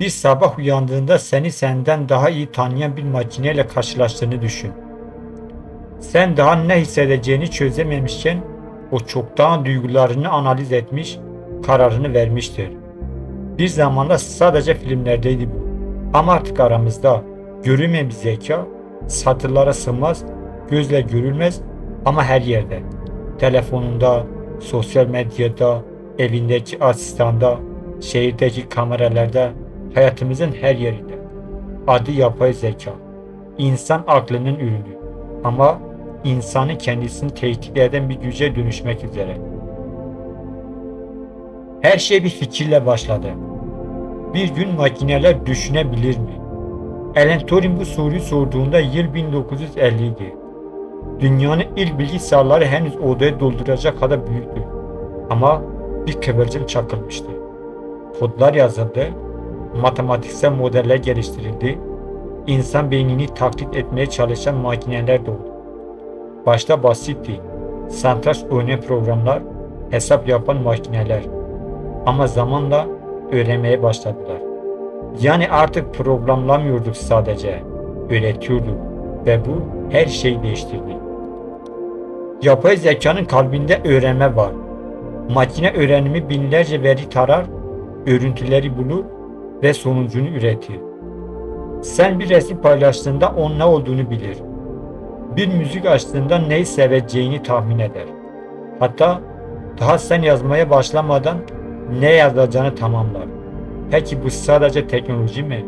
Bir sabah uyandığında seni senden daha iyi tanıyan bir makineyle karşılaştığını düşün. Sen daha ne hissedeceğini çözememişken o çoktan duygularını analiz etmiş, kararını vermiştir. Bir zamanlar sadece filmlerdeydi bu. Ama artık aramızda görünmeyen bir zeka, satırlara sığmaz, gözle görülmez ama her yerde. Telefonunda, sosyal medyada, evindeki asistanda, şehirdeki kameralarda, hayatımızın her yerinde. Adı yapay zeka. İnsan aklının ürünü. Ama insanı kendisini tehdit eden bir güce dönüşmek üzere. Her şey bir fikirle başladı. Bir gün makineler düşünebilir mi? Alan Turing bu soruyu sorduğunda yıl 1950 idi. Dünyanın ilk bilgisayarları henüz odayı dolduracak kadar büyüktü. Ama bir kıvılcım çakılmıştı. Kodlar yazıldı, matematiksel modeller geliştirildi, insan beynini taklit etmeye çalışan makineler doğdu. Başta basitti, satranç oynayan programlar, hesap yapan makineler. Ama zamanla öğrenmeye başladılar. Yani artık programlamıyorduk sadece, öğretiyorduk ve bu her şeyi değiştirdi. Yapay zekanın kalbinde öğrenme var. Makine öğrenimi binlerce veri tarar, örüntüleri bulur ve sonucunu üretir. Sen bir resim paylaştığında onun ne olduğunu bilir. Bir müzik açtığında neyi seveceğini tahmin eder. Hatta daha sen yazmaya başlamadan ne yazacağını tamamlar. Peki bu sadece teknoloji mi?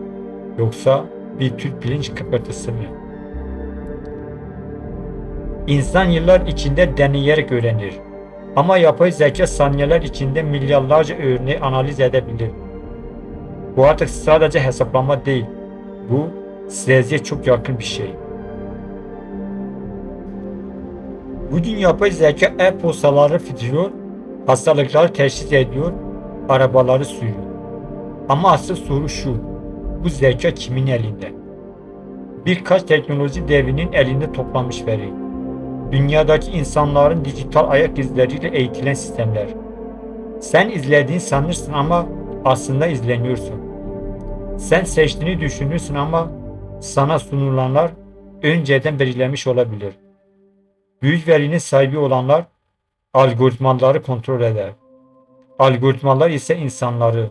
Yoksa bir tür bilinç kıpırtısı mı? İnsan yıllar içinde deneyerek öğrenir. Ama yapay zeka saniyeler içinde milyarlarca örneği analiz edebilir. Bu artık sadece hesaplama değil. Bu seziye çok yakın bir şey. Bugün yapay zeka e-postaları filtliyor, hastalıkları teşhis ediyor, arabaları sürüyor. Ama asıl soru şu, bu zeka kimin elinde? Birkaç teknoloji devinin elinde toplanmış veri. Dünyadaki insanların dijital ayak izleriyle eğitilen sistemler. Sen izlediğini sanırsın ama aslında izleniyorsun. Sen seçtiğini düşünürsün ama sana sunulanlar önceden belirlenmiş olabilir. Büyük verinin sahibi olanlar algoritmaları kontrol eder. Algoritmalar ise insanları.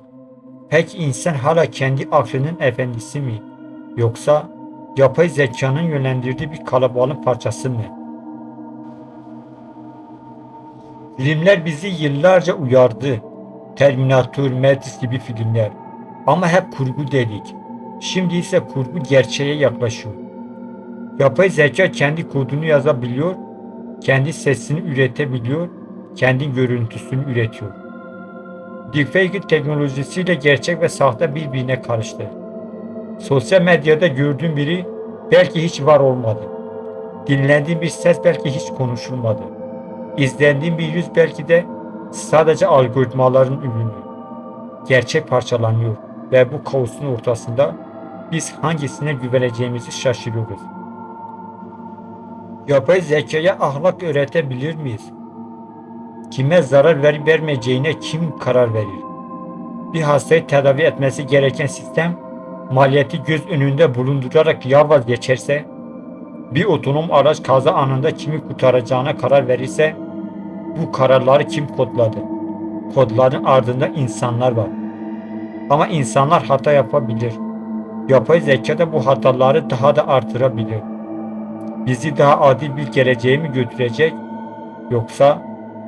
Peki insan hala kendi aklının efendisi mi? Yoksa yapay zekanın yönlendirdiği bir kalabalığın parçası mı? Filmler bizi yıllarca uyardı. Terminator, Matrix gibi filmler. Ama hep kurgu dedik. Şimdi ise kurgu gerçeğe yaklaşıyor. Yapay zeka kendi kodunu yazabiliyor, kendi sesini üretebiliyor, kendi görüntüsünü üretiyor. Deepfake teknolojisiyle gerçek ve sahte birbirine karıştı. Sosyal medyada gördüğün biri belki hiç var olmadı. Dinlediğin bir ses belki hiç konuşulmadı. İzlendiğin bir yüz belki de sadece algoritmaların ürünü. Gerçek parçalanıyor ve bu kaosun ortasında biz hangisine güveneceğimizi şaşırıyoruz. Yapay zekaya ahlak öğretebilir miyiz? Kime zarar verip vermeyeceğine kim karar verir? Bir hastayı tedavi etmesi gereken sistem maliyeti göz önünde bulundurarak ya vazgeçerse, bir otonom araç kaza anında kimi kurtaracağına karar verirse, bu kararları kim kodladı? Kodların ardında insanlar var. Ama insanlar hata yapabilir. Yapay zeka da bu hataları daha da artırabilir. Bizi daha adil bir geleceğe mi götürecek, yoksa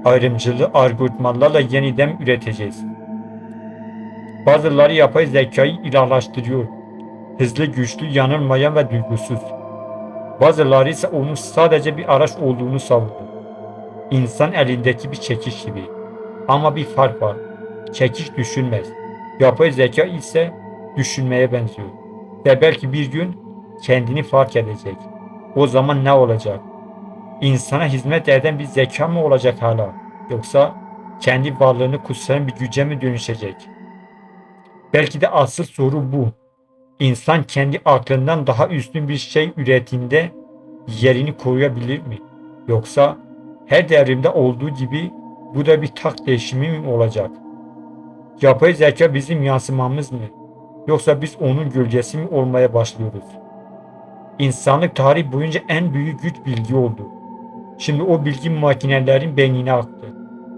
ayrımcılığı algoritmalarla yeniden üreteceğiz? Bazıları yapay zekayı ilahlaştırıyor. Hızlı, güçlü, yanılmayan ve duygusuz. Bazıları ise onun sadece bir araç olduğunu savundu. İnsan elindeki bir çekiç gibi. Ama bir fark var. Çekiç düşünmez. Yapay zeka ise düşünmeye benziyor. Ve belki bir gün kendini fark edecek. O zaman ne olacak? İnsana hizmet eden bir zeka mı olacak hala? Yoksa kendi varlığını kutsayan bir güce mi dönüşecek? Belki de asıl soru bu. İnsan kendi aklından daha üstün bir şey ürettiğinde yerini koruyabilir mi? Yoksa her devrimde olduğu gibi bu da bir tak değişimi mi olacak? Yapay zeka bizim yansımamız mı? Yoksa biz onun gölgesi mi olmaya başlıyoruz? İnsanlık tarihi boyunca en büyük güç bilgi oldu. Şimdi o bilgi makinelerin beynine aktı.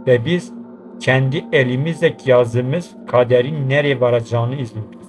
Ve biz kendi elimizle yazdığımız kaderin nereye varacağını izliyoruz.